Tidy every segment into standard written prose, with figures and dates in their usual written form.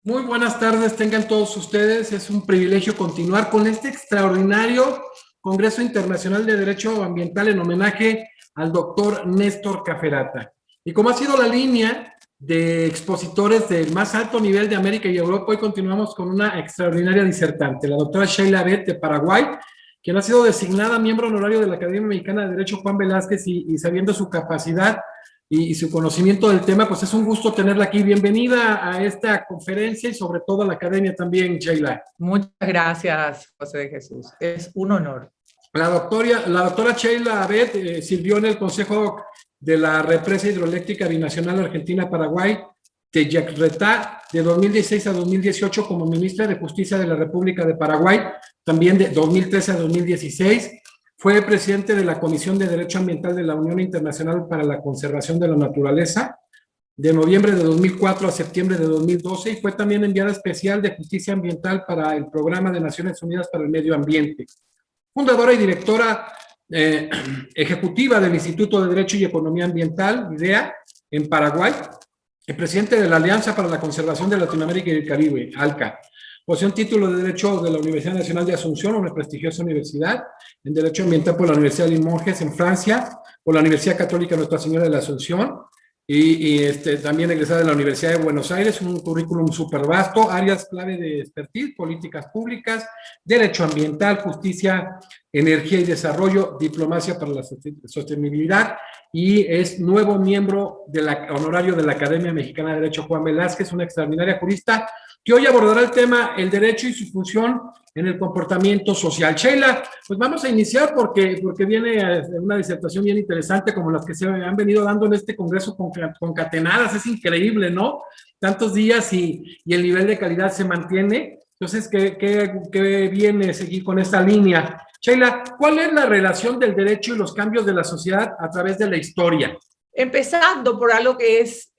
Muy buenas tardes, tengan todos ustedes. Es un privilegio continuar con este extraordinario Congreso Internacional de Derecho Ambiental en homenaje al doctor Néstor Caferata. Y como ha sido la línea de expositores del más alto nivel de América y Europa, hoy continuamos con una extraordinaria disertante, la doctora Sheila Abed de Paraguay, quien ha sido designada miembro honorario de la Academia Mexicana de Derecho Juan Velázquez y sabiendo su capacidad y su conocimiento del tema, pues es un gusto tenerla aquí. Bienvenida a esta conferencia y sobre todo a la academia también, Sheila. Muchas gracias, José de Jesús. Es un honor. La doctora Sheila Abed sirvió en el Consejo de la Represa Hidroeléctrica Binacional Argentina-Paraguay, Teyacretá, de 2016 a 2018 como ministra de Justicia de la República de Paraguay, también de 2013 a 2016. Fue presidente de la Comisión de Derecho Ambiental de la Unión Internacional para la Conservación de la Naturaleza, de noviembre de 2004 a septiembre de 2012, y fue también enviada especial de Justicia Ambiental para el Programa de Naciones Unidas para el Medio Ambiente. Fundadora y directora ejecutiva del Instituto de Derecho y Economía Ambiental, IDEA, en Paraguay, y presidente de la Alianza para la Conservación de Latinoamérica y el Caribe, ALCA. Posee un título de Derecho de la Universidad Nacional de Asunción, una prestigiosa universidad, en Derecho Ambiental por la Universidad de Limoges en Francia, por la Universidad Católica Nuestra Señora de la Asunción, también egresada de la Universidad de Buenos Aires, un currículum súper vasto, áreas clave de expertise, políticas públicas, derecho ambiental, justicia, energía y desarrollo, diplomacia para la sostenibilidad, y es nuevo miembro honorario de la Academia Mexicana de Derecho Juan Velázquez, una extraordinaria jurista que hoy abordará el tema el derecho y su función en el comportamiento social. Sheila, pues vamos a iniciar porque viene una disertación bien interesante como las que se han venido dando en este congreso concatenadas. Es increíble, ¿no? Tantos días y el nivel de calidad se mantiene. Entonces, ¿qué viene seguir con esta línea? Sheila, ¿cuál es la relación del derecho y los cambios de la sociedad a través de la historia? Empezando por algo que es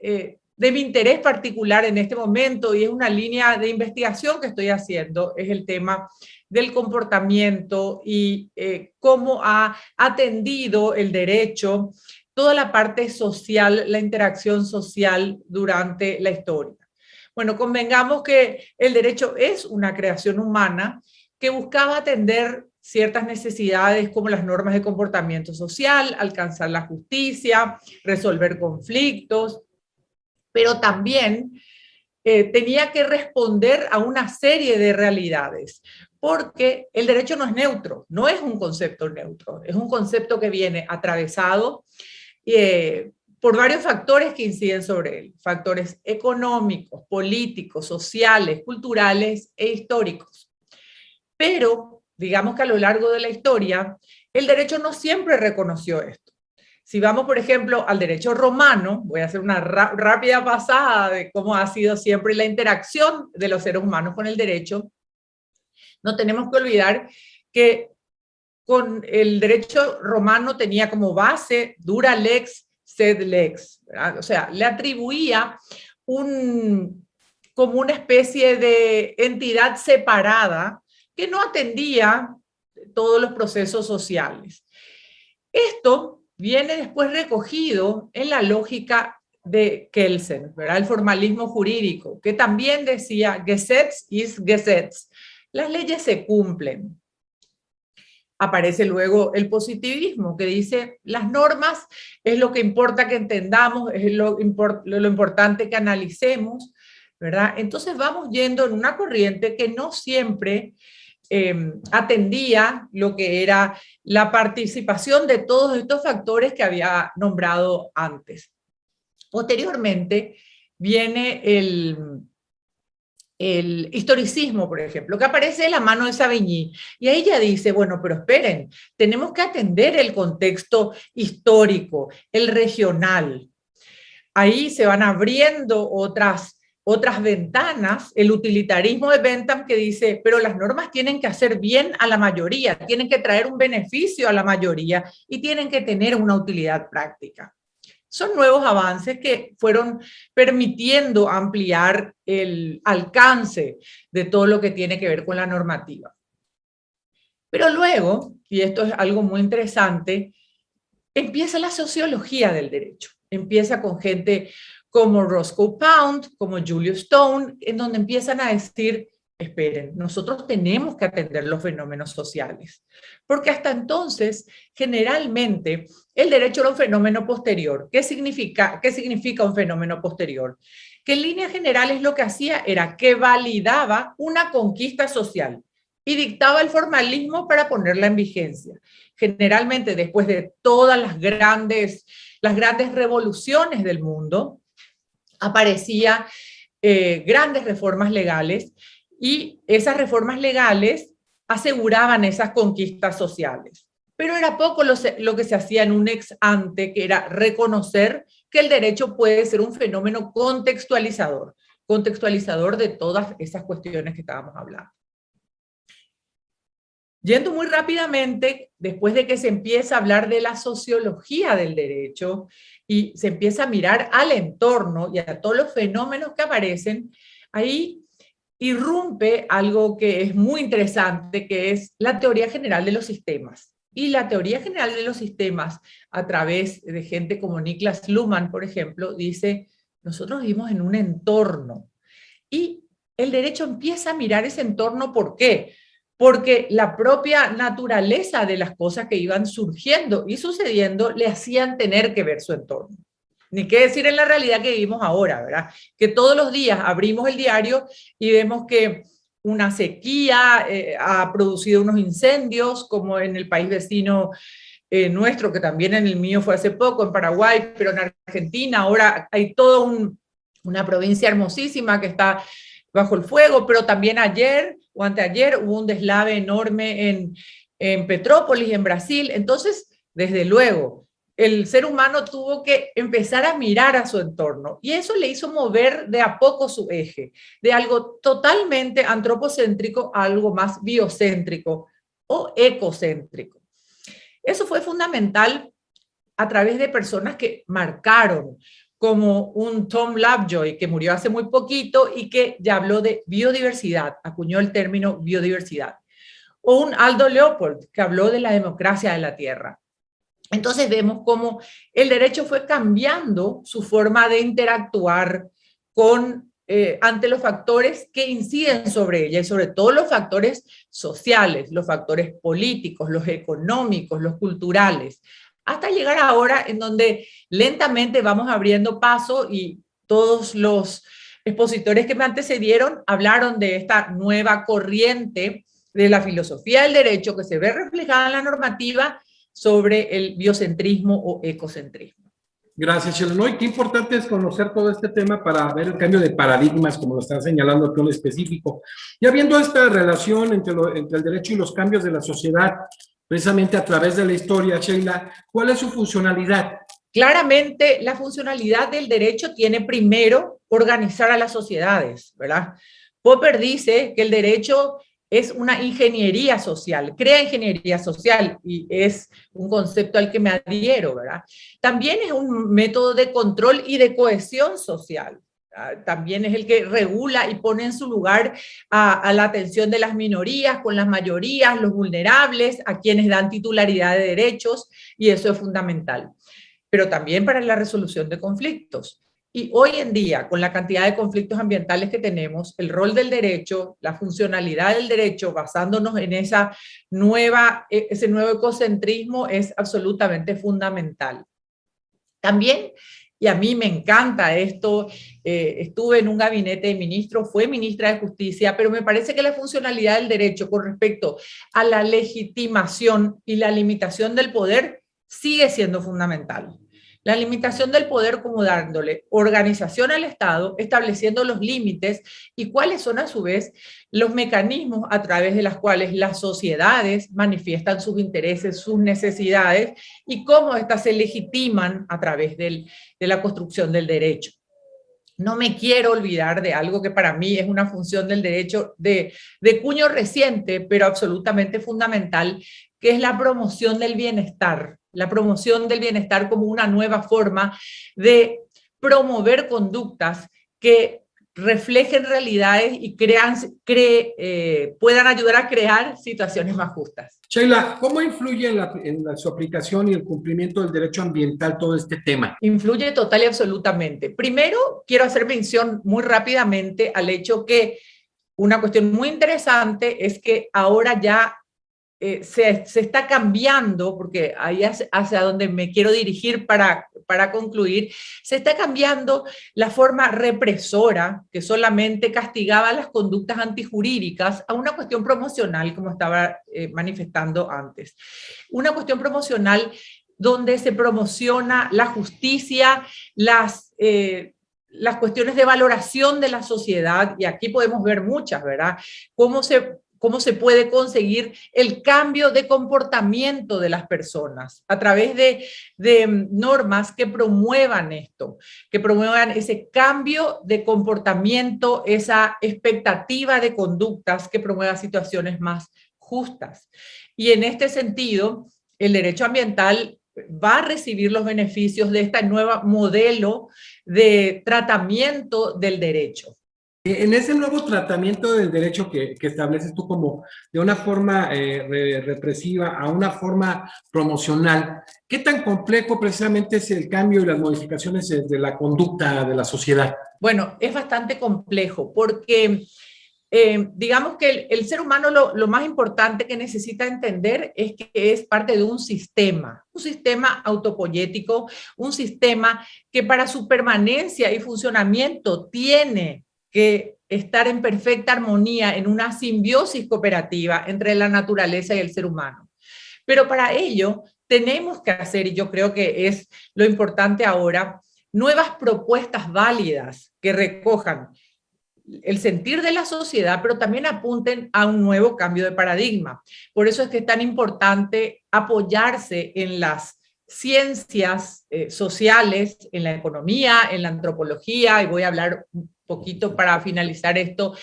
de mi interés particular en este momento, y es una línea de investigación que estoy haciendo, es el tema del comportamiento y cómo ha atendido el derecho toda la parte social, la interacción social durante la historia. Bueno, convengamos que el derecho es una creación humana que buscaba atender ciertas necesidades como las normas de comportamiento social, alcanzar la justicia, resolver conflictos, pero también tenía que responder a una serie de realidades, porque el derecho no es neutro, no es un concepto neutro, es un concepto que viene atravesado por varios factores que inciden sobre él, factores económicos, políticos, sociales, culturales e históricos. Pero digamos que a lo largo de la historia, el derecho no siempre reconoció esto. Si vamos, por ejemplo, al derecho romano, voy a hacer una rápida pasada de cómo ha sido siempre la interacción de los seres humanos con el derecho, no tenemos que olvidar que con el derecho romano tenía como base dura lex sed lex, ¿verdad? O sea, le atribuía como una especie de entidad separada que no atendía todos los procesos sociales. Esto viene después recogido en la lógica de Kelsen, ¿verdad? El formalismo jurídico, que también decía Gesetz ist Gesetz. Las leyes se cumplen. Aparece luego el positivismo, que dice las normas es lo que importa que entendamos, es lo importante que analicemos, ¿verdad? Entonces vamos yendo en una corriente que no siempre atendía lo que era la participación de todos estos factores que había nombrado antes. Posteriormente viene el historicismo, por ejemplo, que aparece de la mano de Savigny, y ahí ya dice, bueno, pero esperen, tenemos que atender el contexto histórico, el regional. Ahí se van abriendo otras ventanas, el utilitarismo de Bentham que dice, pero las normas tienen que hacer bien a la mayoría, tienen que traer un beneficio a la mayoría y tienen que tener una utilidad práctica. Son nuevos avances que fueron permitiendo ampliar el alcance de todo lo que tiene que ver con la normativa. Pero luego, y esto es algo muy interesante, empieza la sociología del derecho. Empieza con gente como Roscoe Pound, como Julius Stone, en donde empiezan a decir, esperen, nosotros tenemos que atender los fenómenos sociales, porque hasta entonces, generalmente, el derecho era un fenómeno posterior. ¿Qué significa un fenómeno posterior? Que en líneas generales lo que hacía era que validaba una conquista social y dictaba el formalismo para ponerla en vigencia. Generalmente, después de todas las grandes revoluciones del mundo, aparecían grandes reformas legales y esas reformas legales aseguraban esas conquistas sociales. Pero era poco lo que se hacía en un ex ante, que era reconocer que el derecho puede ser un fenómeno contextualizador de todas esas cuestiones que estábamos hablando. Yendo muy rápidamente, después de que se empieza a hablar de la sociología del derecho y se empieza a mirar al entorno y a todos los fenómenos que aparecen, ahí irrumpe algo que es muy interesante, que es la teoría general de los sistemas. Y la teoría general de los sistemas, a través de gente como Niklas Luhmann, por ejemplo, dice, nosotros vivimos en un entorno. Y el derecho empieza a mirar ese entorno, ¿por qué? Porque la propia naturaleza de las cosas que iban surgiendo y sucediendo le hacían tener que ver su entorno. Ni qué decir en la realidad que vivimos ahora, ¿verdad? Que todos los días abrimos el diario y vemos que una sequía ha producido unos incendios, como en el país vecino nuestro, que también en el mío fue hace poco, en Paraguay, pero en Argentina ahora hay toda una provincia hermosísima que está bajo el fuego, pero también ayer o anteayer hubo un deslave enorme en Petrópolis, en Brasil. Entonces, desde luego, el ser humano tuvo que empezar a mirar a su entorno y eso le hizo mover de a poco su eje, de algo totalmente antropocéntrico a algo más biocéntrico o ecocéntrico. Eso fue fundamental a través de personas que marcaron, como un Tom Lovejoy, que murió hace muy poquito y que ya habló de biodiversidad, acuñó el término biodiversidad, o un Aldo Leopold, que habló de la democracia de la tierra. Entonces vemos cómo el derecho fue cambiando su forma de interactuar ante los factores que inciden sobre ella, y sobre todo los factores sociales, los factores políticos, los económicos, los culturales, hasta llegar ahora en donde lentamente vamos abriendo paso y todos los expositores que me antecedieron hablaron de esta nueva corriente de la filosofía del derecho que se ve reflejada en la normativa sobre el biocentrismo o ecocentrismo. Gracias, Sheila. Qué importante es conocer todo este tema para ver el cambio de paradigmas, como lo están señalando aquí en específico. Ya viendo esta relación entre el derecho y los cambios de la sociedad, precisamente a través de la historia, Sheila, ¿cuál es su funcionalidad? Claramente, la funcionalidad del derecho tiene primero organizar a las sociedades, ¿verdad? Popper dice que el derecho es una ingeniería social, crea ingeniería social y es un concepto al que me adhiero, ¿verdad? También es un método de control y de cohesión social. También es el que regula y pone en su lugar a la atención de las minorías con las mayorías, los vulnerables, a quienes dan titularidad de derechos, y eso es fundamental. Pero también para la resolución de conflictos. Y hoy en día, con la cantidad de conflictos ambientales que tenemos, el rol del derecho, la funcionalidad del derecho, basándonos en ese nuevo ecocentrismo, es absolutamente fundamental. También, y a mí me encanta esto, estuve en un gabinete de ministros, fue ministra de Justicia, pero me parece que la funcionalidad del derecho con respecto a la legitimación y la limitación del poder sigue siendo fundamental. La limitación del poder como dándole organización al Estado, estableciendo los límites y cuáles son a su vez los mecanismos a través de los cuales las sociedades manifiestan sus intereses, sus necesidades y cómo éstas se legitiman a través de la construcción del derecho. No me quiero olvidar de algo que para mí es una función del derecho de cuño reciente, pero absolutamente fundamental, que es la promoción del bienestar como una nueva forma de promover conductas que reflejen realidades y puedan ayudar a crear situaciones más justas. Sheila, ¿cómo influye su aplicación y el cumplimiento del derecho ambiental todo este tema? Influye total y absolutamente. Primero, quiero hacer mención muy rápidamente al hecho que una cuestión muy interesante es que ahora ya se está cambiando, porque ahí hacia donde me quiero dirigir para concluir, se está cambiando la forma represora que solamente castigaba las conductas antijurídicas a una cuestión promocional, como estaba manifestando antes. Una cuestión promocional donde se promociona la justicia, las cuestiones de valoración de la sociedad, y aquí podemos ver muchas, ¿verdad? Cómo se puede conseguir el cambio de comportamiento de las personas a través de normas que promuevan esto, que promuevan ese cambio de comportamiento, esa expectativa de conductas que promueva situaciones más justas. Y en este sentido, el derecho ambiental va a recibir los beneficios de este nuevo modelo de tratamiento del derecho. En ese nuevo tratamiento del derecho que estableces tú como de una forma represiva a una forma promocional, ¿qué tan complejo precisamente es el cambio y las modificaciones de la conducta de la sociedad? Bueno, es bastante complejo porque digamos que el ser humano lo más importante que necesita entender es que es parte de un sistema autopoyético, un sistema que para su permanencia y funcionamiento tiene que estar en perfecta armonía, en una simbiosis cooperativa entre la naturaleza y el ser humano. Pero para ello tenemos que hacer, y yo creo que es lo importante ahora, nuevas propuestas válidas que recojan el sentir de la sociedad, pero también apunten a un nuevo cambio de paradigma. Por eso es que es tan importante apoyarse en las ciencias sociales, en la economía, en la antropología, y voy a hablar un poquito para finalizar esto,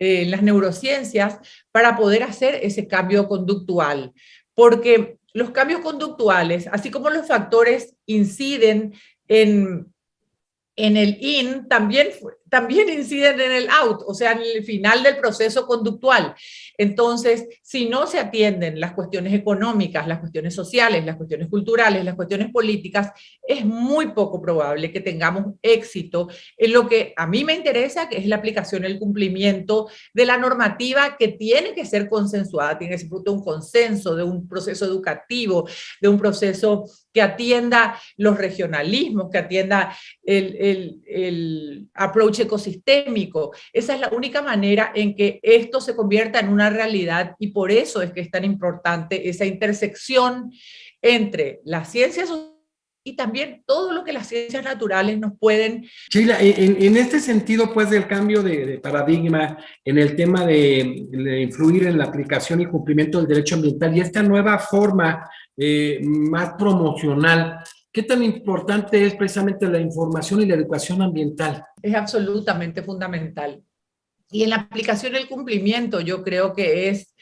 en las neurociencias, para poder hacer ese cambio conductual. Porque los cambios conductuales, así como los factores inciden en el in, también inciden en el out, o sea, en el final del proceso conductual. Entonces, si no se atienden las cuestiones económicas, las cuestiones sociales, las cuestiones culturales, las cuestiones políticas, es muy poco probable que tengamos éxito en lo que a mí me interesa, que es la aplicación, el cumplimiento de la normativa que tiene que ser consensuada, tiene que ser fruto de un consenso, de un proceso educativo, de un proceso que atienda los regionalismos, que atienda el approach ecosistémico. Esa es la única manera en que esto se convierta en una realidad, y por eso es que es tan importante esa intersección entre las ciencias y también todo lo que las ciencias naturales nos pueden... Sheila, en este sentido, pues, del cambio de paradigma, en el tema de influir en la aplicación y cumplimiento del derecho ambiental y esta nueva forma más promocional, ¿qué tan importante es precisamente la información y la educación ambiental? Es absolutamente fundamental. Y en la aplicación y el cumplimiento yo creo que es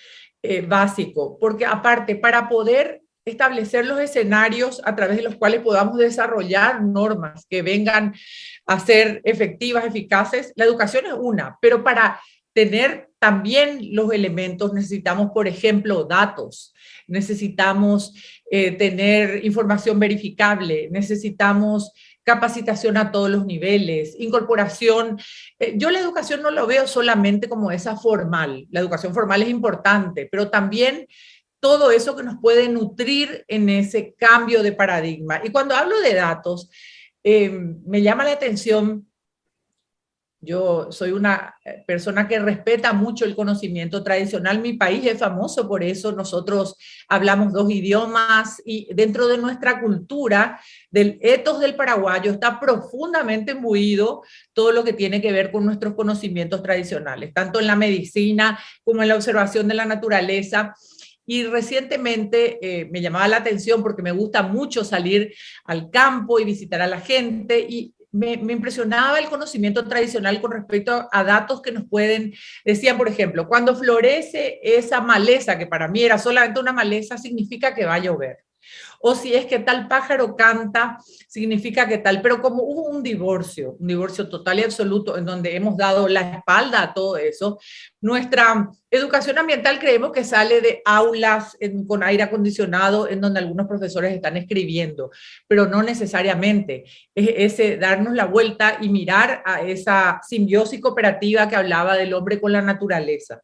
básico, porque aparte, para poder establecer los escenarios a través de los cuales podamos desarrollar normas que vengan a ser efectivas, eficaces, la educación es una, pero para tener también los elementos necesitamos, por ejemplo, datos, necesitamos tener información verificable, necesitamos capacitación a todos los niveles, incorporación. Yo la educación no lo veo solamente como esa formal, la educación formal es importante, pero también todo eso que nos puede nutrir en ese cambio de paradigma. Y cuando hablo de datos, me llama la atención. Yo soy una persona que respeta mucho el conocimiento tradicional. Mi país es famoso por eso. Nosotros hablamos 2 idiomas y dentro de nuestra cultura, del ethos del paraguayo, está profundamente imbuido todo lo que tiene que ver con nuestros conocimientos tradicionales, tanto en la medicina como en la observación de la naturaleza. Y recientemente me llamaba la atención porque me gusta mucho salir al campo y visitar a la gente, y me impresionaba el conocimiento tradicional con respecto a datos que nos pueden, decían, por ejemplo, cuando florece esa maleza, que para mí era solamente una maleza, significa que va a llover. O si es que tal pájaro canta, significa que tal. Pero como hubo un divorcio total y absoluto, en donde hemos dado la espalda a todo eso, nuestra educación ambiental creemos que sale de aulas con aire acondicionado, en donde algunos profesores están escribiendo, pero no necesariamente. Es ese darnos la vuelta y mirar a esa simbiosis cooperativa que hablaba del hombre con la naturaleza.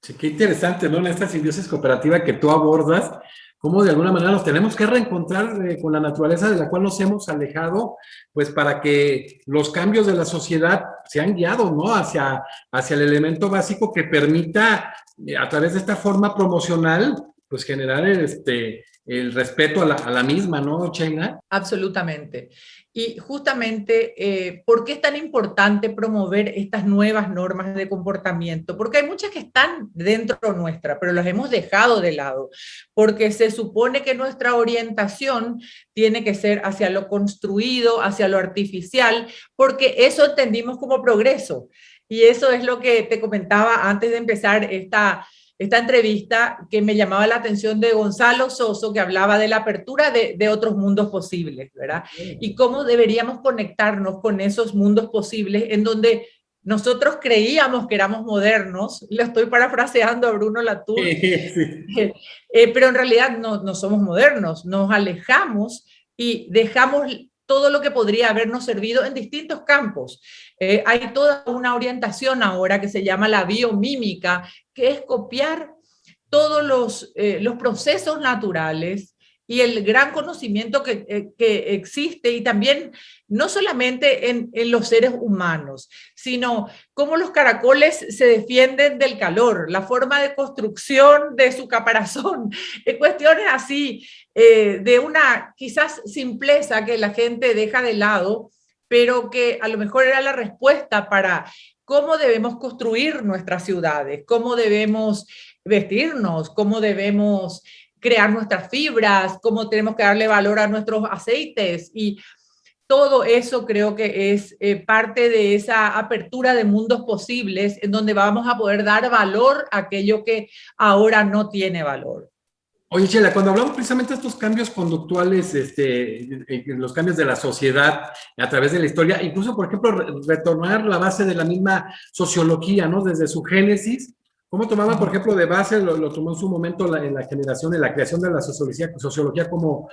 Sí, qué interesante, ¿no? En esta simbiosis cooperativa que tú abordas, cómo de alguna manera nos tenemos que reencontrar con la naturaleza de la cual nos hemos alejado, pues para que los cambios de la sociedad sean guiados, ¿no? Hacia el elemento básico que permita, a través de esta forma promocional, pues generar el respeto a la misma, ¿no, Sheila? Absolutamente. Y justamente, ¿por qué es tan importante promover estas nuevas normas de comportamiento? Porque hay muchas que están dentro nuestra, pero las hemos dejado de lado, porque se supone que nuestra orientación tiene que ser hacia lo construido, hacia lo artificial, porque eso entendimos como progreso. Y eso es lo que te comentaba antes de empezar esta entrevista, que me llamaba la atención, de Gonzalo Soso, que hablaba de la apertura de otros mundos posibles, ¿verdad? Y cómo deberíamos conectarnos con esos mundos posibles en donde nosotros creíamos que éramos modernos. Lo estoy parafraseando a Bruno Latour. Sí. Pero en realidad no somos modernos, nos alejamos y dejamos todo lo que podría habernos servido en distintos campos. Hay toda una orientación ahora que se llama la biomímica, que es copiar todos los procesos naturales y el gran conocimiento que existe, y también no solamente en los seres humanos, sino cómo los caracoles se defienden del calor, la forma de construcción de su caparazón, cuestiones así, de una quizás simpleza que la gente deja de lado, pero que a lo mejor era la respuesta para cómo debemos construir nuestras ciudades, cómo debemos vestirnos, cómo debemos crear nuestras fibras, cómo tenemos que darle valor a nuestros aceites, y todo eso creo que es parte de esa apertura de mundos posibles en donde vamos a poder dar valor a aquello que ahora no tiene valor. Oye, Sheila, cuando hablamos precisamente de estos cambios conductuales, los cambios de la sociedad a través de la historia, incluso, por ejemplo, retornar la base de la misma sociología, ¿no? Desde su génesis, ¿cómo tomaban, por ejemplo, de base, lo tomó en su momento en la generación, en la creación de la sociología como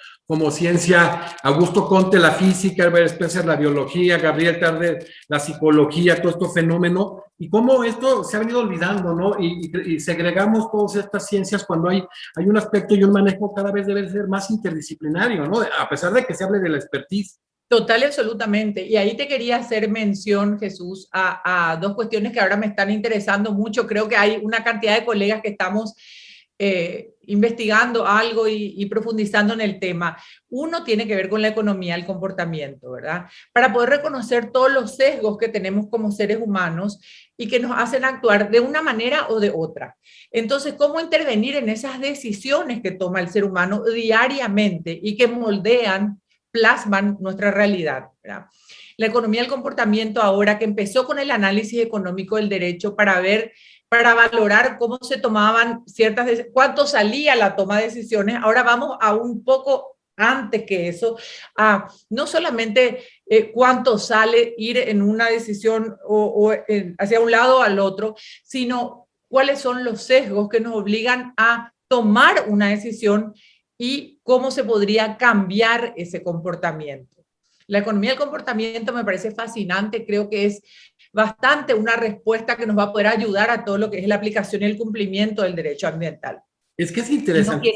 ciencia, Augusto Comte, la física, Albert Spencer, la biología, Gabriel Tarde, la psicología, todo este fenómeno, y cómo esto se ha venido olvidando, ¿no? Y segregamos todas estas ciencias cuando hay un aspecto y un manejo cada vez debe ser más interdisciplinario, ¿no? A pesar de que se hable de la expertise. Total y absolutamente. Y ahí te quería hacer mención, Jesús, a dos cuestiones que ahora me están interesando mucho. Creo que hay una cantidad de colegas que estamos investigando algo y profundizando en el tema. Uno tiene que ver con la economía del comportamiento, ¿verdad? Para poder reconocer todos los sesgos que tenemos como seres humanos y que nos hacen actuar de una manera o de otra. Entonces, ¿cómo intervenir en esas decisiones que toma el ser humano diariamente y que moldean, plasman nuestra realidad, ¿verdad? La economía del comportamiento, ahora que empezó con el análisis económico del derecho para valorar cómo se tomaban cuánto salía la toma de decisiones, ahora vamos a un poco antes que eso, a no solamente cuánto sale ir en una decisión hacia un lado o al otro, sino cuáles son los sesgos que nos obligan a tomar una decisión y cómo se podría cambiar ese comportamiento. La economía del comportamiento me parece fascinante, creo que es bastante una respuesta que nos va a poder ayudar a todo lo que es la aplicación y el cumplimiento del derecho ambiental. Es que es interesante.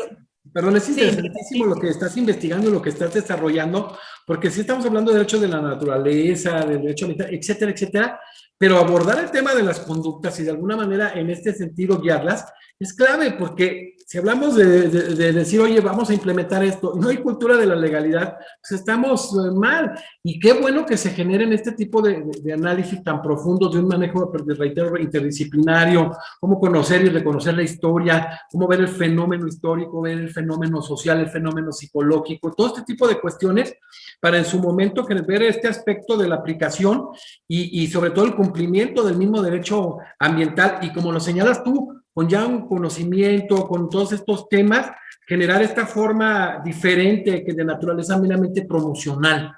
Perdón, es interesantísimo lo que estás investigando, lo que estás desarrollando, porque sí estamos hablando de derechos de la naturaleza, del derecho ambiental, etcétera, etcétera, pero abordar el tema de las conductas y de alguna manera en este sentido guiarlas es clave, porque si hablamos de decir, oye, vamos a implementar esto, no hay cultura de la legalidad, pues estamos mal. Y qué bueno que se generen este tipo de análisis tan profundos, de un manejo, reitero, interdisciplinario, cómo conocer y reconocer la historia, cómo ver el fenómeno histórico, ver el fenómeno social, el fenómeno psicológico, todo este tipo de cuestiones, para en su momento ver este aspecto de la aplicación y sobre todo el cumplimiento del mismo derecho ambiental. Y como lo señalas tú, con ya un conocimiento, con todos estos temas, generar esta forma diferente que de naturaleza meramente promocional.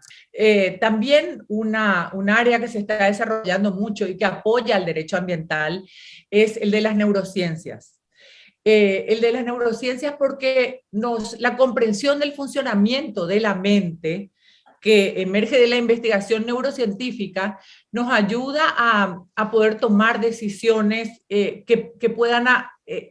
También un área que se está desarrollando mucho y que apoya el derecho ambiental es el de las neurociencias. El de las neurociencias porque la comprensión del funcionamiento de la mente que emerge de la investigación neurocientífica nos ayuda a poder tomar decisiones que puedan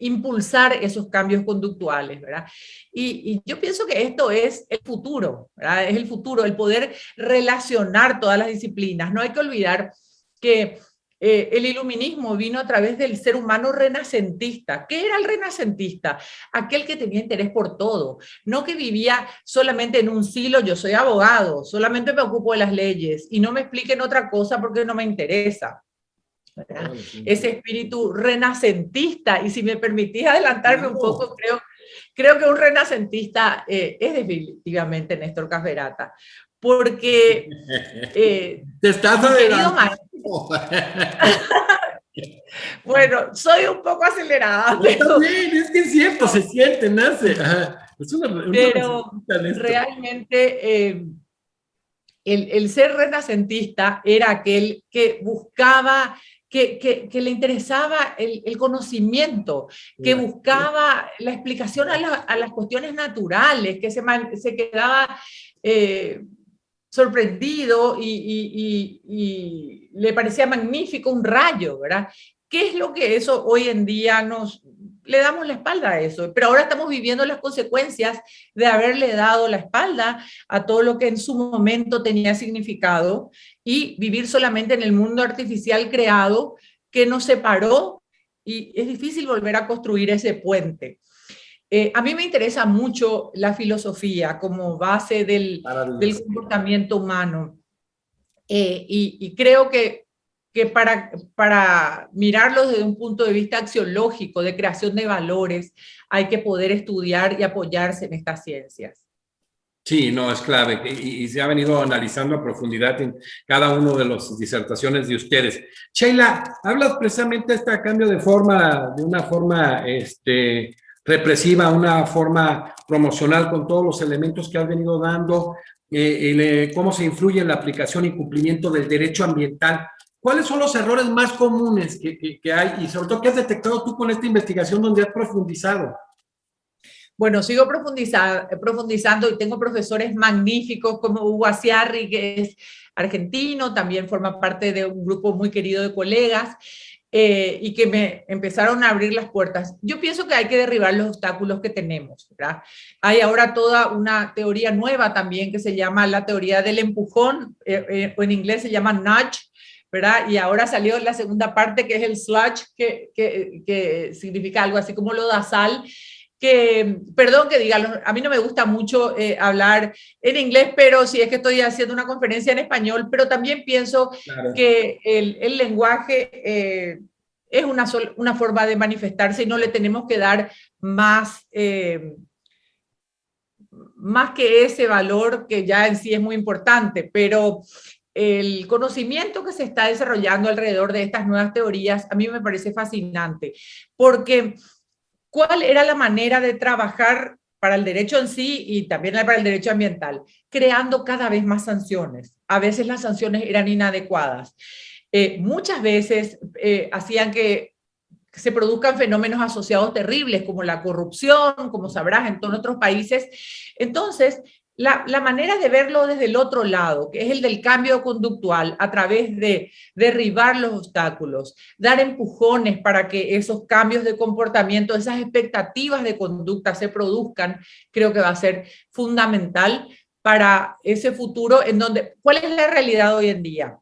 impulsar esos cambios conductuales, ¿verdad? Y yo pienso que esto es el futuro, ¿verdad? Es el futuro, el poder relacionar todas las disciplinas. No hay que olvidar que el iluminismo vino a través del ser humano renacentista. ¿Qué era el renacentista? Aquel que tenía interés por todo, no que vivía solamente en un silo, yo soy abogado, solamente me ocupo de las leyes y no me expliquen otra cosa porque no me interesa. ¿Verdad? Ese espíritu renacentista, y si me permitís adelantarme un poco, creo que un renacentista es definitivamente Néstor Cafferata, porque te estás adelantando. Bueno, soy un poco acelerada. Pero bien, es que es cierto, se siente, nace. Es pero realmente el ser renacentista era aquel que buscaba, que le interesaba el conocimiento, que buscaba la explicación a las cuestiones naturales, que se quedaba sorprendido y le parecía magnífico un rayo, ¿verdad? ¿Qué es lo que eso hoy en día le damos la espalda a eso? Pero ahora estamos viviendo las consecuencias de haberle dado la espalda a todo lo que en su momento tenía significado y vivir solamente en el mundo artificial creado que nos separó, y es difícil volver a construir ese puente. A mí me interesa mucho la filosofía como base del comportamiento humano, y creo que para mirarlo desde un punto de vista axiológico, de creación de valores, hay que poder estudiar y apoyarse en estas ciencias. Sí, no, es clave y se ha venido analizando a profundidad en cada una de las disertaciones de ustedes. Sheila, hablas precisamente de este cambio de forma, de una forma represiva, una forma promocional con todos los elementos que has venido dando, cómo se influye en la aplicación y cumplimiento del derecho ambiental. ¿Cuáles son los errores más comunes que hay y sobre todo qué has detectado tú con esta investigación donde has profundizado? Bueno, sigo profundizando y tengo profesores magníficos como Hugo Asiarri, que es argentino, también forma parte de un grupo muy querido de colegas, y que me empezaron a abrir las puertas. Yo pienso que hay que derribar los obstáculos que tenemos, ¿verdad? Hay ahora toda una teoría nueva también que se llama la teoría del empujón, o en inglés se llama nudge, ¿verdad? Y ahora salió la segunda parte que es el sludge, que significa algo así como lodazal, perdón que diga, a mí no me gusta mucho hablar en inglés, pero sí es que estoy haciendo una conferencia en español, pero también pienso que el lenguaje es una forma de manifestarse y no le tenemos que dar más que ese valor que ya en sí es muy importante, pero el conocimiento que se está desarrollando alrededor de estas nuevas teorías a mí me parece fascinante, porque ¿cuál era la manera de trabajar para el derecho en sí y también para el derecho ambiental? Creando cada vez más sanciones. A veces las sanciones eran inadecuadas. Muchas veces hacían que se produzcan fenómenos asociados terribles como la corrupción, como sabrás, en todos nuestros países. Entonces, la manera de verlo desde el otro lado, que es el del cambio conductual, a través de derribar los obstáculos, dar empujones para que esos cambios de comportamiento, esas expectativas de conducta se produzcan, creo que va a ser fundamental para ese futuro en donde, ¿cuál es la realidad hoy en día?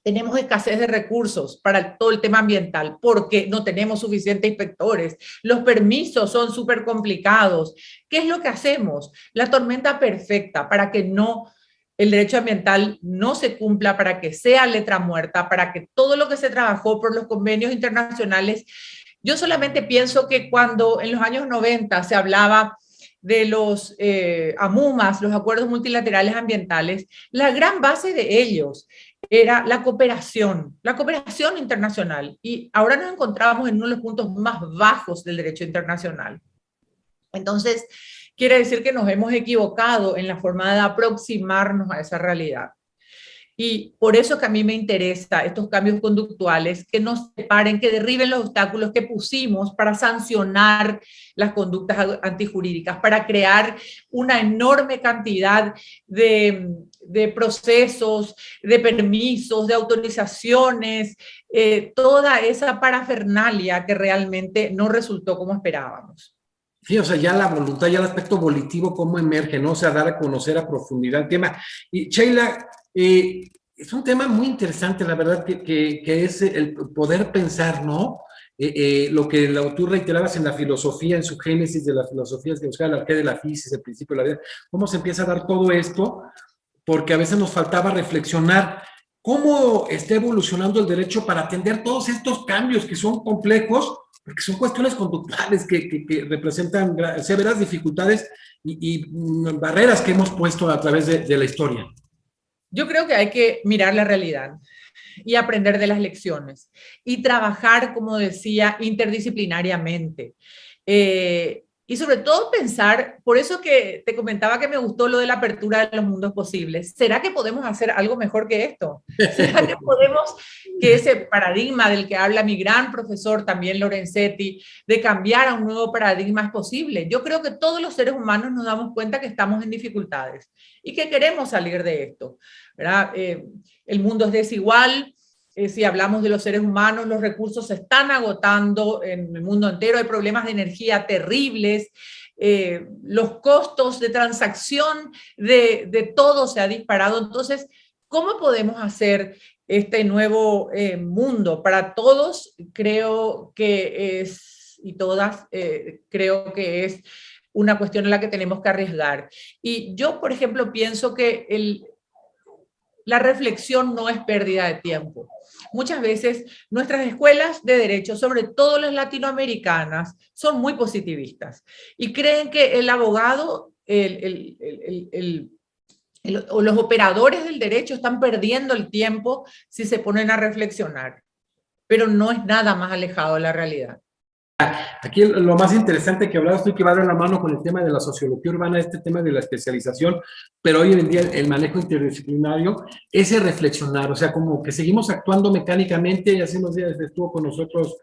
Tenemos escasez de recursos para todo el tema ambiental porque no tenemos suficientes inspectores, los permisos son súper complicados. ¿Qué es lo que hacemos? La tormenta perfecta para que el derecho ambiental no se cumpla, para que sea letra muerta, para que todo lo que se trabajó por los convenios internacionales. Yo solamente pienso que cuando en los años 90 se hablaba de los AMUMAS, los acuerdos multilaterales ambientales, la gran base de ellos era la cooperación internacional. Y ahora nos encontramos en uno de los puntos más bajos del derecho internacional. Entonces, quiere decir que nos hemos equivocado en la forma de aproximarnos a esa realidad. Y por eso que a mí me interesa estos cambios conductuales, que nos separen, que derriben los obstáculos que pusimos para sancionar las conductas antijurídicas, para crear una enorme cantidad de procesos, de permisos, de autorizaciones, toda esa parafernalia que realmente no resultó como esperábamos. Sí, o sea, ya la voluntad, ya el aspecto volitivo, cómo emerge, ¿no? O sea, dar a conocer a profundidad el tema. Y Sheila, es un tema muy interesante, la verdad, que es el poder pensar, ¿no? Lo que tú reiterabas en la filosofía, en su génesis de la filosofía, es que buscar el arqué de la física, el principio de la vida, cómo se empieza a dar todo esto, porque a veces nos faltaba reflexionar cómo está evolucionando el derecho para atender todos estos cambios que son complejos, porque son cuestiones conductuales que representan severas dificultades y barreras que hemos puesto a través de la historia. Yo creo que hay que mirar la realidad y aprender de las lecciones y trabajar, como decía, interdisciplinariamente. Y sobre todo pensar, por eso que te comentaba que me gustó lo de la apertura de los mundos posibles. ¿Será que podemos hacer algo mejor que esto? ¿Será que podemos, que ese paradigma del que habla mi gran profesor también Lorenzetti, de cambiar a un nuevo paradigma es posible? Yo creo que todos los seres humanos nos damos cuenta que estamos en dificultades y que queremos salir de esto, ¿verdad? El mundo es desigual. Si hablamos de los seres humanos, los recursos se están agotando en el mundo entero, hay problemas de energía terribles, los costos de transacción de todo se ha disparado. Entonces, ¿cómo podemos hacer este nuevo mundo para todos? Creo que es, y todas, creo que es una cuestión en la que tenemos que arriesgar. Y yo, por ejemplo, pienso que la reflexión no es pérdida de tiempo. Muchas veces nuestras escuelas de derecho, sobre todo las latinoamericanas, son muy positivistas y creen que el abogado, o los operadores del derecho están perdiendo el tiempo si se ponen a reflexionar, pero no es nada más alejado de la realidad. Aquí lo más interesante que hablabas tú, que va de la mano con el tema de la sociología urbana, este tema de la especialización, pero hoy en día el manejo interdisciplinario, ese reflexionar, o sea, como que seguimos actuando mecánicamente, y hace unos días estuvo con nosotros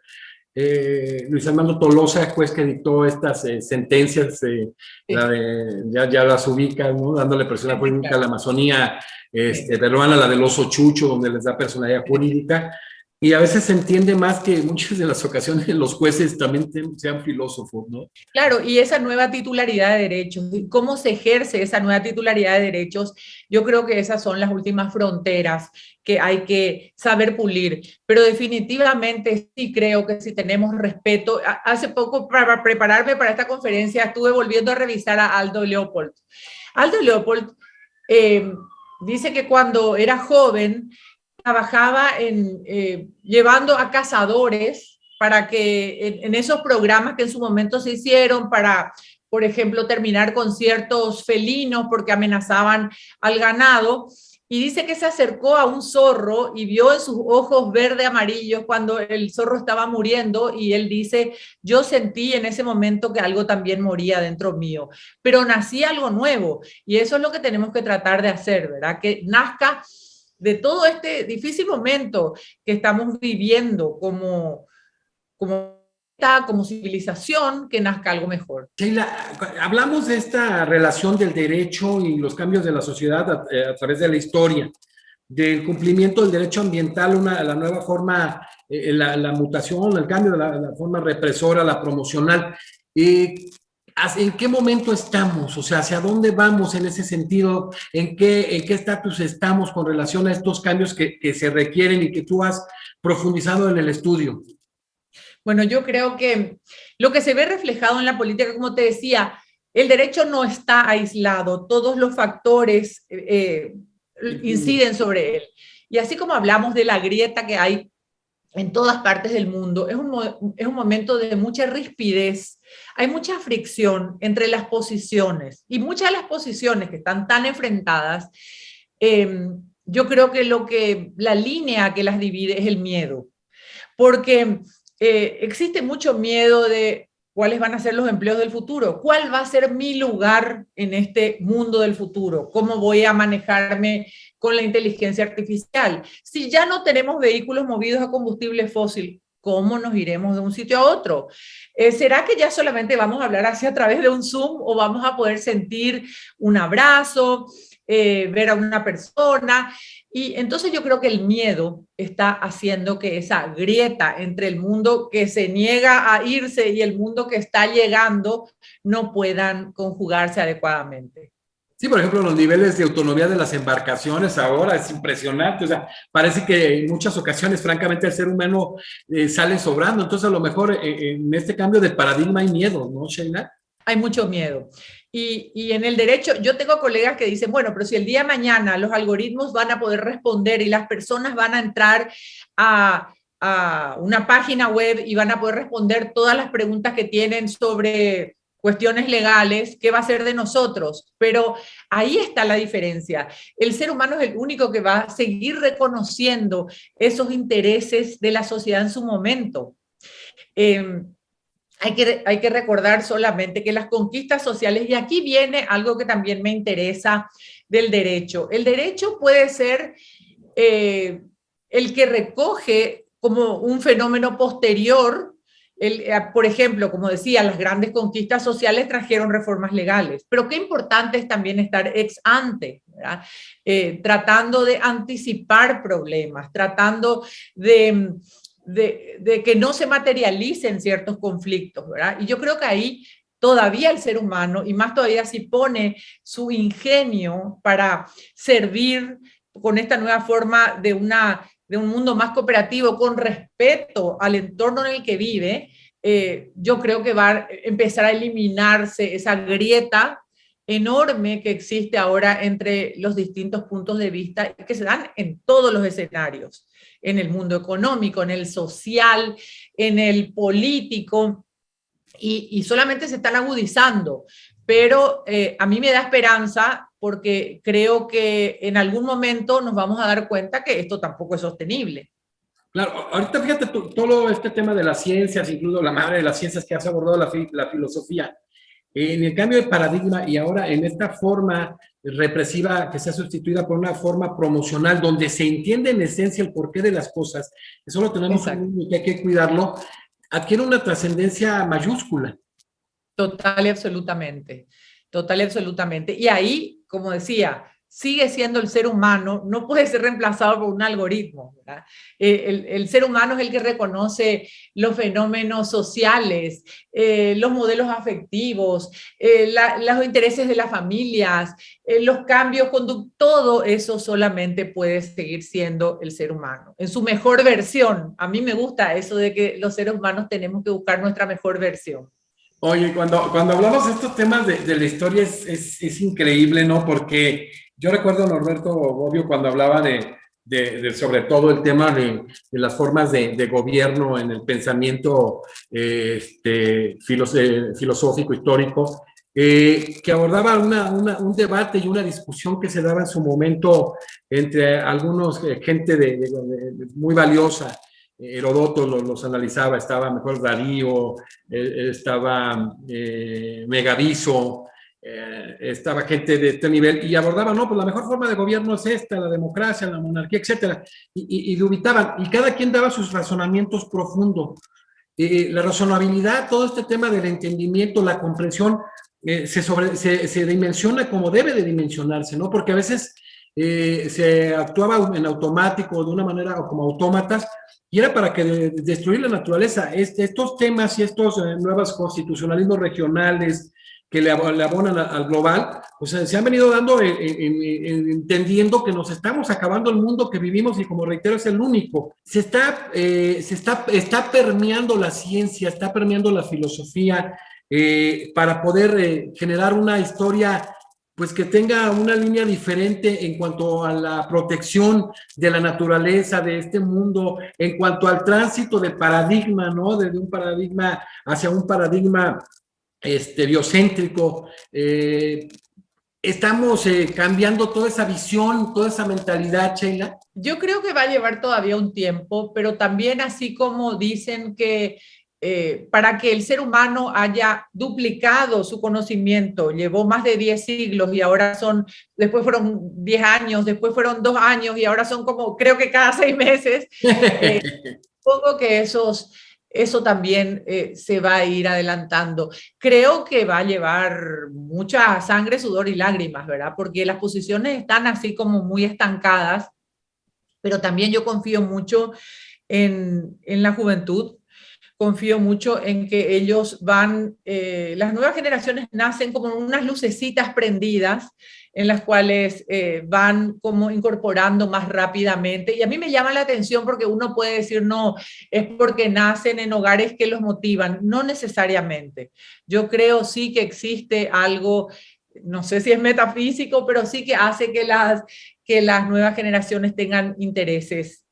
Luis Armando Tolosa, juez que dictó estas sentencias, sí. Ya las ubica, ¿no? Dándole personalidad jurídica claro. A la Amazonía peruana, la del oso chucho, donde les da personalidad jurídica. Y a veces se entiende más que en muchas de las ocasiones los jueces también sean filósofos, ¿no? Claro, y esa nueva titularidad de derechos, cómo se ejerce esa nueva titularidad de derechos, yo creo que esas son las últimas fronteras que hay que saber pulir. Pero definitivamente sí creo que si tenemos respeto, hace poco para prepararme para esta conferencia estuve volviendo a revisar a Aldo Leopold. Aldo Leopold dice que cuando era joven, trabajaba llevando a cazadores para que en esos programas que en su momento se hicieron para, por ejemplo, terminar con ciertos felinos porque amenazaban al ganado, y dice que se acercó a un zorro y vio en sus ojos verde amarillos cuando el zorro estaba muriendo, y él dice, yo sentí en ese momento que algo también moría dentro mío, pero nacía algo nuevo, y eso es lo que tenemos que tratar de hacer, ¿verdad? Que nazca de todo este difícil momento que estamos viviendo como civilización, que nazca algo mejor. Sheila, hablamos de esta relación del derecho y los cambios de la sociedad a través de la historia, del cumplimiento del derecho ambiental, la nueva forma, la mutación, el cambio de la forma represora, la promocional. ¿En qué momento estamos? O sea, ¿hacia dónde vamos en ese sentido? ¿En qué estatus estamos con relación a estos cambios que se requieren y que tú has profundizado en el estudio? Bueno, yo creo que lo que se ve reflejado en la política, como te decía, el derecho no está aislado, todos los factores inciden sobre él. Y así como hablamos de la grieta que hay en todas partes del mundo, es un momento de mucha rispidez, hay mucha fricción entre las posiciones, y muchas de las posiciones que están tan enfrentadas yo creo que la línea que las divide es el miedo, porque existe mucho miedo de cuáles van a ser los empleos del futuro, cuál va a ser mi lugar en este mundo del futuro, cómo voy a manejarme con la inteligencia artificial. Si ya no tenemos vehículos movidos a combustible fósil, ¿cómo nos iremos de un sitio a otro? ¿Será que ya solamente vamos a hablar así a través de un Zoom o vamos a poder sentir un abrazo, ver a una persona? Y entonces yo creo que el miedo está haciendo que esa grieta entre el mundo que se niega a irse y el mundo que está llegando no puedan conjugarse adecuadamente. Sí, por ejemplo, los niveles de autonomía de las embarcaciones ahora es impresionante. O sea, parece que en muchas ocasiones, francamente, el ser humano sale sobrando. Entonces, a lo mejor en este cambio de paradigma hay miedo, ¿no, Sheila? Hay mucho miedo. Y en el derecho, yo tengo colegas que dicen, bueno, pero si el día de mañana los algoritmos van a poder responder y las personas van a entrar a una página web y van a poder responder todas las preguntas que tienen sobre cuestiones legales, ¿qué va a ser de nosotros? Pero ahí está la diferencia. El ser humano es el único que va a seguir reconociendo esos intereses de la sociedad en su momento. Hay que recordar solamente que las conquistas sociales, y aquí viene algo que también me interesa del derecho. El derecho puede ser el que recoge como un fenómeno posterior. Por ejemplo, como decía, las grandes conquistas sociales trajeron reformas legales, pero qué importante es también estar ex ante, ¿verdad? Tratando de anticipar problemas, tratando de que no se materialicen ciertos conflictos, ¿verdad? Y yo creo que ahí todavía el ser humano, y más todavía si pone su ingenio para servir con esta nueva forma de un mundo más cooperativo, con respeto al entorno en el que vive, yo creo que va a empezar a eliminarse esa grieta enorme que existe ahora entre los distintos puntos de vista que se dan en todos los escenarios, en el mundo económico, en el social, en el político, y solamente se están agudizando. Pero a mí me da esperanza porque creo que en algún momento nos vamos a dar cuenta que esto tampoco es sostenible. Claro, ahorita fíjate todo este tema de las ciencias, incluso la madre de las ciencias que has abordado, la filosofía, en el cambio de paradigma y ahora en esta forma represiva que sea sustituida por una forma promocional donde se entiende en esencia el porqué de las cosas, que solo tenemos un mundo y que hay que cuidarlo, adquiere una trascendencia mayúscula. Total y absolutamente, total y absolutamente. Y ahí, como decía, sigue siendo el ser humano, no puede ser reemplazado por un algoritmo, ¿verdad? El ser humano es el que reconoce los fenómenos sociales, los modelos afectivos, los intereses de las familias, los cambios, todo eso solamente puede seguir siendo el ser humano, en su mejor versión. A mí me gusta eso de que los seres humanos tenemos que buscar nuestra mejor versión. Oye, cuando hablamos de estos temas de la historia es increíble, ¿no? Porque yo recuerdo a Norberto Bobbio cuando hablaba sobre todo el tema de las formas de gobierno en el pensamiento filosófico, histórico, que abordaba un debate y una discusión que se daba en su momento entre algunos, gente muy valiosa. Heródoto los analizaba, estaba mejor Darío, estaba Megadizo, estaba gente de este nivel y abordaba, no, pues la mejor forma de gobierno es esta, la democracia, la monarquía, etcétera, y lo ubitaban, y cada quien daba sus razonamientos profundos. La razonabilidad, todo este tema del entendimiento, la comprensión, se dimensiona como debe de dimensionarse, ¿no? Porque a veces se actuaba en automático, de una manera o como autómatas, y era para que destruir la naturaleza. Estos temas y estos nuevos constitucionalismos regionales que le abonan al global, pues se han venido dando entendiendo que nos estamos acabando el mundo que vivimos y, como reitero, es el único. Está permeando la ciencia, está permeando la filosofía para poder generar una historia pues que tenga una línea diferente en cuanto a la protección de la naturaleza, de este mundo, en cuanto al tránsito de paradigma, ¿no? De un paradigma hacia un paradigma biocéntrico. estamos cambiando toda esa visión, toda esa mentalidad, Sheila? Yo creo que va a llevar todavía un tiempo, pero también así como dicen que para que el ser humano haya duplicado su conocimiento, llevó más de 10 siglos y ahora después fueron 10 años, después fueron 2 años y ahora son como, creo que cada 6 meses. Supongo que eso también se va a ir adelantando. Creo que va a llevar mucha sangre, sudor y lágrimas, ¿verdad? Porque las posiciones están así como muy estancadas, pero también yo confío mucho en la juventud. Confío mucho en que ellos las nuevas generaciones nacen como unas lucecitas prendidas en las cuales van como incorporando más rápidamente. Y a mí me llama la atención porque uno puede decir, no, es porque nacen en hogares que los motivan. No necesariamente. Yo creo sí que existe algo, no sé si es metafísico, pero sí que hace que las nuevas generaciones tengan intereses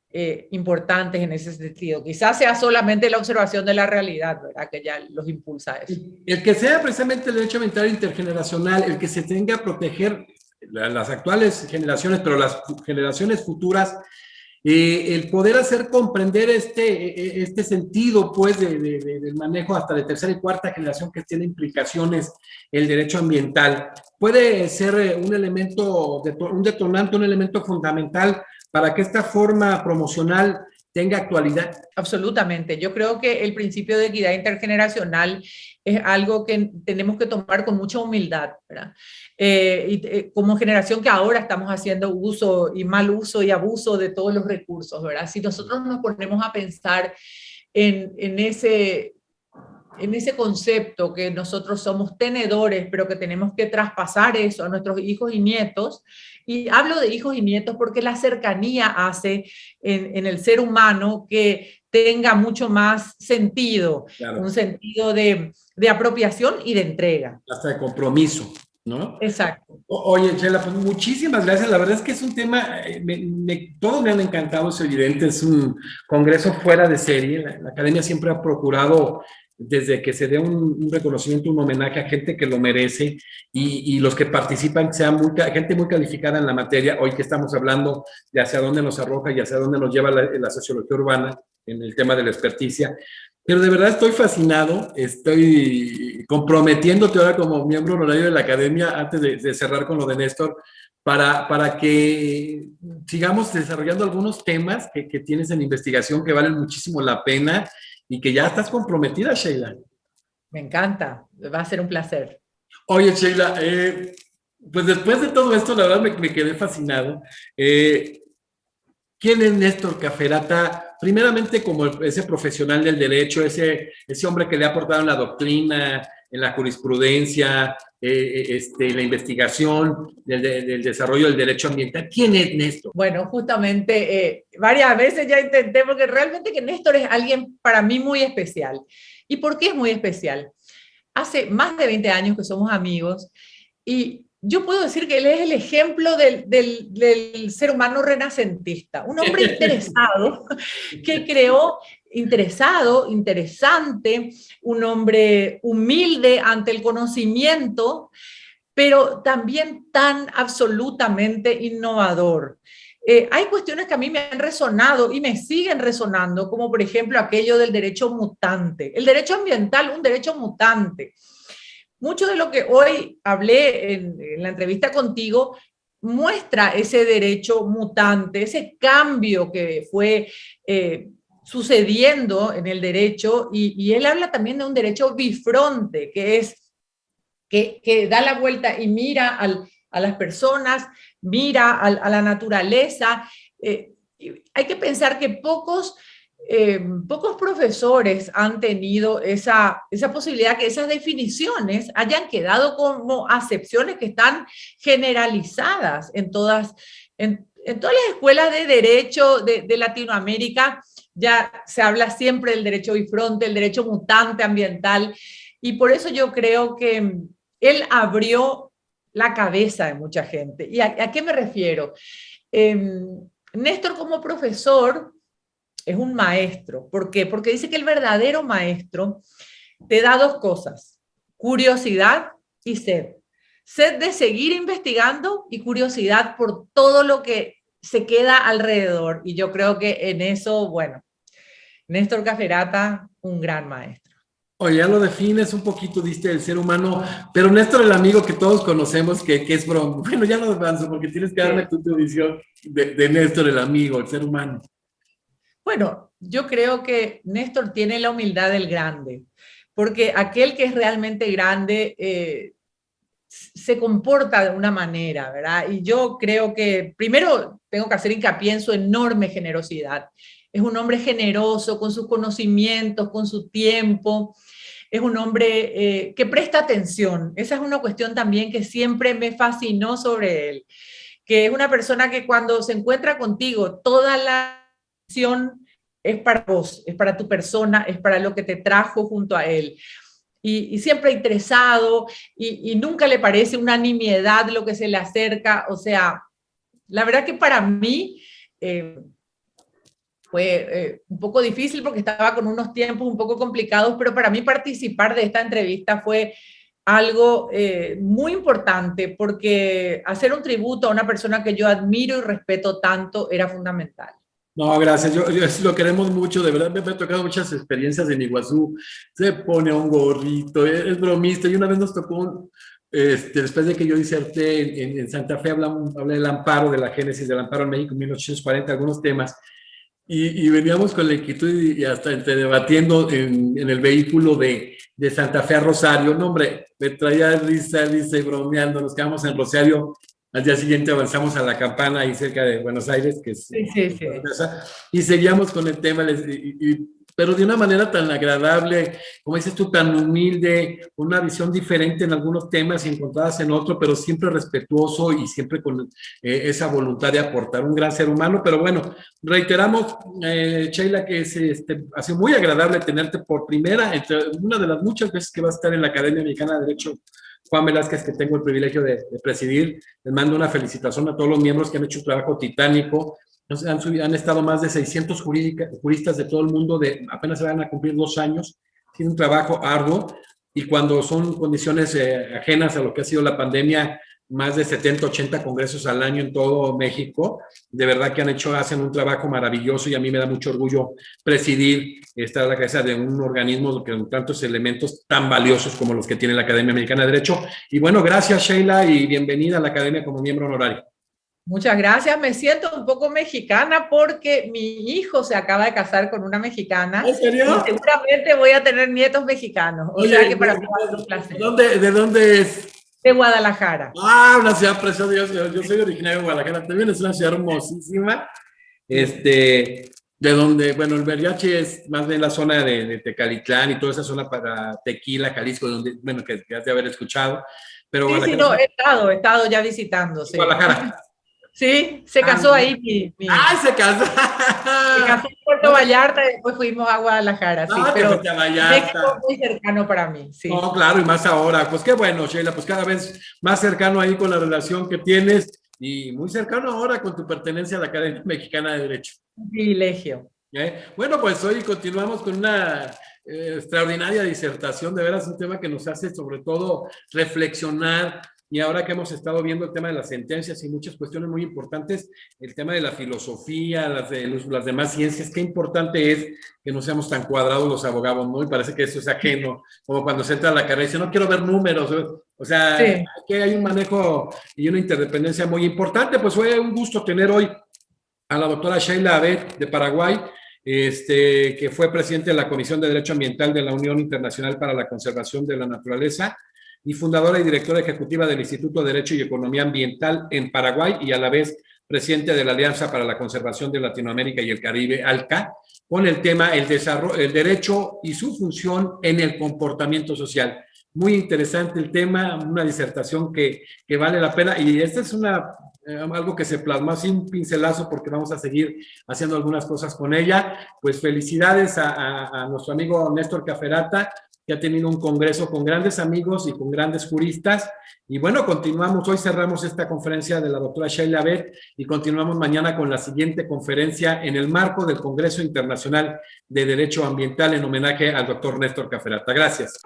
importantes en ese sentido. Quizás sea solamente la observación de la realidad, ¿verdad? Que ya los impulsa a eso. El que sea precisamente el derecho ambiental intergeneracional, el que se tenga a proteger las actuales generaciones, pero las generaciones futuras, el poder hacer comprender este sentido, pues, del manejo hasta de tercera y cuarta generación que tiene implicaciones el derecho ambiental, puede ser un elemento, un detonante, un elemento fundamental para que esta forma promocional tenga actualidad. Absolutamente. Yo creo que el principio de equidad intergeneracional es algo que tenemos que tomar con mucha humildad, ¿verdad? Como generación que ahora estamos haciendo uso y mal uso y abuso de todos los recursos, ¿verdad? Si nosotros nos ponemos a pensar en ese concepto que nosotros somos tenedores, pero que tenemos que traspasar eso a nuestros hijos y nietos. Y hablo de hijos y nietos porque la cercanía hace en el ser humano que tenga mucho más sentido, claro. Un sentido de apropiación y de entrega. Hasta de compromiso, ¿no? Exacto. Oye, Sheila, pues muchísimas gracias. La verdad es que es un tema, todos me han encantado, es evidente, es un congreso fuera de serie. La academia siempre ha procurado, desde que se dé un reconocimiento, un homenaje a gente que lo merece y los que participan sean gente muy calificada en la materia. Hoy que estamos hablando de hacia dónde nos arroja y hacia dónde nos lleva la sociología urbana en el tema de la experticia. Pero de verdad estoy fascinado, estoy comprometiéndote ahora como miembro honorario de la academia, antes de cerrar con lo de Néstor, para que sigamos desarrollando algunos temas que tienes en investigación que valen muchísimo la pena y que ya estás comprometida, Sheila. Me encanta, va a ser un placer. Oye, Sheila, pues después de todo esto, la verdad me quedé fascinado. ¿Quién es Néstor Cafferata? Primeramente como ese profesional del derecho, ese hombre que le ha aportado en la doctrina, en la jurisprudencia, la investigación del desarrollo del derecho ambiental. ¿Quién es Néstor? Bueno, justamente varias veces ya intenté, porque realmente que Néstor es alguien para mí muy especial. ¿Y por qué es muy especial? Hace más de 20 años que somos amigos y yo puedo decir que él es el ejemplo del ser humano renacentista, un hombre interesado que creó, interesante, un hombre humilde ante el conocimiento, pero también tan absolutamente innovador. Hay cuestiones que a mí me han resonado y me siguen resonando, como por ejemplo aquello del derecho mutante, el derecho ambiental, un derecho mutante. Mucho de lo que hoy hablé en la entrevista contigo muestra ese derecho mutante, ese cambio que fue sucediendo en el derecho, y él habla también de un derecho bifronte, que es que da la vuelta y mira a las personas, mira a la naturaleza. Hay que pensar que pocos profesores han tenido esa posibilidad, que esas definiciones hayan quedado como acepciones que están generalizadas en todas las escuelas de derecho de Latinoamérica. Ya se habla siempre del derecho bifronte, el derecho mutante ambiental, y por eso yo creo que él abrió la cabeza de mucha gente. ¿Y a qué me refiero? Néstor, como profesor, es un maestro. ¿Por qué? Porque dice que el verdadero maestro te da dos cosas: curiosidad y sed. sed de seguir investigando y curiosidad por todo lo que se queda alrededor. Y yo creo que en eso, bueno, Néstor Caferata, un gran maestro. Oye, ya lo defines un poquito, diste el ser humano, pero Néstor, el amigo que todos conocemos, que es broma. Bueno, ya no avanzo porque tienes que darme tu visión de Néstor, el amigo, el ser humano. Bueno, yo creo que Néstor tiene la humildad del grande, porque aquel que es realmente grande se comporta de una manera, ¿verdad? Y yo creo que primero tengo que hacer hincapié en su enorme generosidad. Es un hombre generoso con sus conocimientos, con su tiempo. Es un hombre que presta atención. Esa es una cuestión también que siempre me fascinó sobre él, que es una persona que cuando se encuentra contigo, toda la atención es para vos, es para tu persona, es para lo que te trajo junto a él. Y siempre interesado, y nunca le parece una nimiedad lo que se le acerca. O sea, la verdad que para mí fue un poco difícil porque estaba con unos tiempos un poco complicados, pero para mí participar de esta entrevista fue algo muy importante, porque hacer un tributo a una persona que yo admiro y respeto tanto era fundamental. No, gracias. Yo lo queremos mucho, de verdad me ha tocado muchas experiencias en Iguazú. Se pone un gorrito, es bromista. Y una vez nos tocó, después de que yo diserté en Santa Fe, hablé del amparo, de la génesis del amparo en México en 1840, algunos temas. Y veníamos con la inquietud y hasta debatiendo en el vehículo de Santa Fe a Rosario. No, hombre, me traía risa y bromeando. Nos quedamos en Rosario. Al día siguiente avanzamos a La Campana, ahí cerca de Buenos Aires, que es... Sí, sí, sí. Y seguíamos con el tema, pero de una manera tan agradable, como dices tú, tan humilde, con una visión diferente en algunos temas y encontradas en otro, pero siempre respetuoso y siempre con esa voluntad de aportar, un gran ser humano. Pero bueno, reiteramos, Sheila, que ha sido muy agradable tenerte por primera, entre una de las muchas veces que vas a estar en la Academia Mexicana de Derecho Juan Velázquez, que tengo el privilegio de presidir. Les mando una felicitación a todos los miembros que han hecho un trabajo titánico. Han estado más de 600 juristas de todo el mundo, apenas se van a cumplir 2 años. Tiene un trabajo arduo, y cuando son condiciones ajenas a lo que ha sido la pandemia, más de 70, 80 congresos al año en todo México. De verdad que hacen un trabajo maravilloso, y a mí me da mucho orgullo presidir, estar a la cabeza de un organismo con tantos elementos tan valiosos como los que tiene la Academia Mexicana de Derecho. Y bueno, gracias, Sheila, y bienvenida a la Academia como miembro honorario. Muchas gracias. Me siento un poco mexicana porque mi hijo se acaba de casar con una mexicana. ¿En serio? Y seguramente voy a tener nietos mexicanos. O sea que para mí va a ser un placer. ¿De dónde es? De Guadalajara. Ah, una ciudad preciosa. Yo soy originario de Guadalajara. También es una ciudad hermosísima. De donde, bueno, el mariachi es más bien la zona de Tecalitlán y toda esa zona para Tequila, Jalisco, donde, bueno, que has de haber escuchado. Pero sí, sí, no, he estado ya visitando. Sí. Guadalajara. Sí, se casó ahí. ¡Ay, se casó! Se casó en Puerto Vallarta y después fuimos a Guadalajara. Sí, pero México es muy cercano para mí. Sí. No, claro, y más ahora. Pues qué bueno, Sheila, pues cada vez más cercano ahí con la relación que tienes, y muy cercano ahora con tu pertenencia a la Academia Mexicana de Derecho. Un privilegio. Bueno, pues hoy continuamos con una extraordinaria disertación, de veras un tema que nos hace sobre todo reflexionar. Y ahora que hemos estado viendo el tema de las sentencias y muchas cuestiones muy importantes, el tema de la filosofía, las demás ciencias, qué importante es que no seamos tan cuadrados los abogados, ¿no? Y parece que eso es ajeno, como cuando se entra a la carrera y dice, no quiero ver números. O sea, sí, que hay un manejo y una interdependencia muy importante. Pues fue un gusto tener hoy a la doctora Sheila Abed de Paraguay, que fue presidente de la Comisión de Derecho Ambiental de la Unión Internacional para la Conservación de la Naturaleza, y fundadora y directora ejecutiva del Instituto de Derecho y Economía Ambiental en Paraguay, y a la vez presidente de la Alianza para la Conservación de Latinoamérica y el Caribe, ALCA, con el tema el derecho y su función en el comportamiento social. Muy interesante el tema, una disertación que vale la pena, y esta es algo que se plasmó así un pincelazo, porque vamos a seguir haciendo algunas cosas con ella. Pues felicidades a nuestro amigo Néstor Caferata, que ha tenido un congreso con grandes amigos y con grandes juristas. Y bueno, continuamos, hoy cerramos esta conferencia de la doctora Sheila Abed y continuamos mañana con la siguiente conferencia en el marco del Congreso Internacional de Derecho Ambiental en homenaje al doctor Néstor Caferata. Gracias.